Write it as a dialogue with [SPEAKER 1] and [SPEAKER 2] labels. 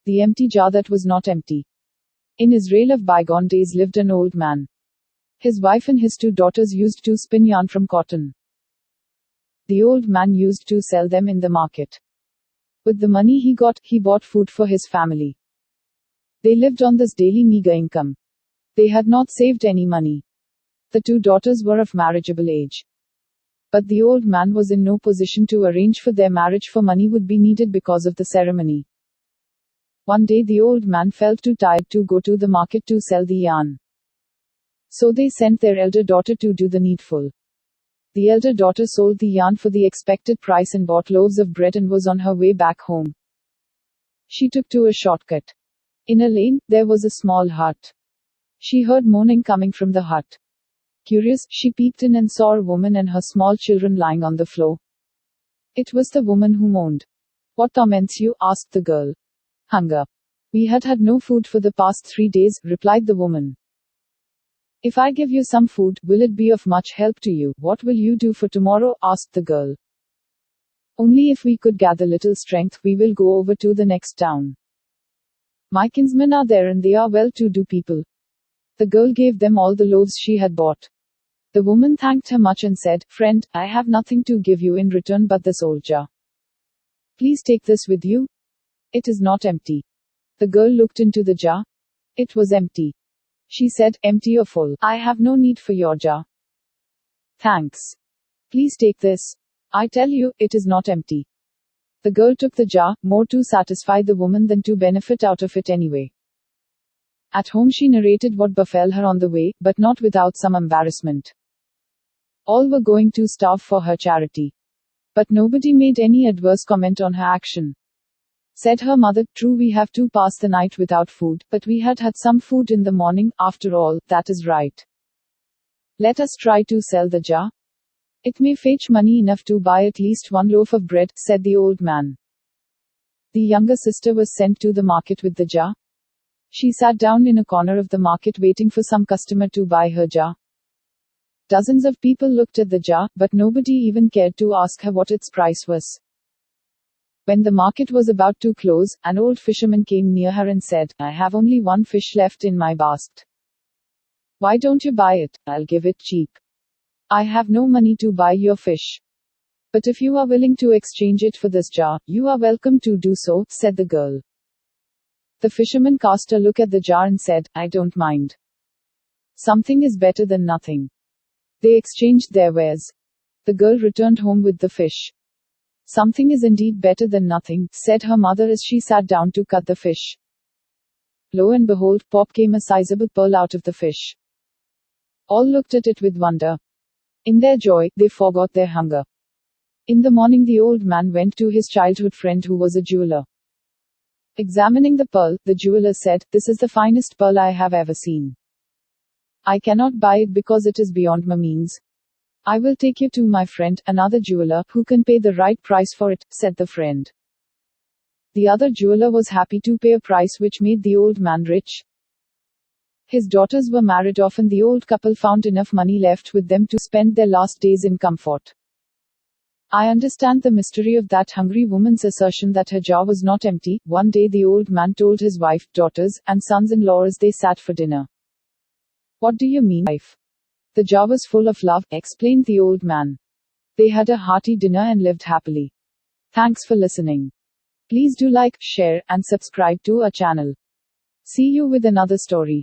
[SPEAKER 1] The empty jar that was not empty. In Israel of bygone days lived an old man. His wife and his 2 daughters used to spin yarn from cotton. The old man used to sell them in the market. With the money he got, he bought food for his family. They lived on this daily meager income. They had not saved any money. The 2 daughters were of marriageable age. But the old man was in no position to arrange for their marriage, for money would be needed because of the ceremony. One day the old man felt too tired to go to the market to sell the yarn. So they sent their elder daughter to do the needful. The elder daughter sold the yarn for the expected price and bought loaves of bread and was on her way back home. She took to a shortcut. In a lane, there was a small hut. She heard moaning coming from the hut. Curious, she peeped in and saw a woman and her small children lying on the floor. It was the woman who moaned. "What torments you?" asked the girl. "Hunger. We had had no food for the past 3 days," replied the woman. "If I give you some food, will it be of much help to you? What will you do for tomorrow?" asked the girl. "Only if we could gather little strength, we will go over to the next town. My kinsmen are there and they are well-to-do people." The girl gave them all the loaves she had bought. The woman thanked her much and said, "Friend, I have nothing to give you in return but this old jar. Please take this with you. It is not empty." The girl looked into the jar. It was empty. She said, "Empty or full? I have no need for your jar." "Thanks. Please take this. I tell you, it is not empty." The girl took the jar, more to satisfy the woman than to benefit out of it anyway. At home she narrated what befell her on the way, but not without some embarrassment. All were going to starve for her charity. But nobody made any adverse comment on her action. Said her mother, "True, we have to pass the night without food, but we had had some food in the morning, after all, that is right. Let us try to sell the jar. It may fetch money enough to buy at least 1 loaf of bread," said the old man. The younger sister was sent to the market with the jar. She sat down in a corner of the market waiting for some customer to buy her jar. Dozens of people looked at the jar, but nobody even cared to ask her what its price was. When the market was about to close, an old fisherman came near her and said, "I have only 1 fish left in my basket. Why don't you buy it? I'll give it cheap. I have no money to buy your fish. But if you are willing to exchange it for this jar, you are welcome to do so," said the girl. The fisherman cast a look at the jar and said, "I don't mind. Something is better than nothing." They exchanged their wares. The girl returned home with the fish. "Something is indeed better than nothing," said her mother as she sat down to cut the fish. Lo and behold, pop came a sizable pearl out of the fish. All looked at it with wonder. In their joy, they forgot their hunger. In the morning the old man went to his childhood friend who was a jeweler. Examining the pearl, the jeweler said, "This is the finest pearl I have ever seen. I cannot buy it because it is beyond my means. I will take you to my friend, another jeweler, who can pay the right price for it," said the friend. The other jeweler was happy to pay a price which made the old man rich. His daughters were married off and the old couple found enough money left with them to spend their last days in comfort. I understand the mystery of that hungry woman's assertion that her jar was not empty. One day the old man told his wife, daughters, and sons-in-law as they sat for dinner. "What do you mean, wife? The jar was full of love," explained the old man. They had a hearty dinner and lived happily. Thanks for listening. Please do like, share, and subscribe to our channel. See you with another story.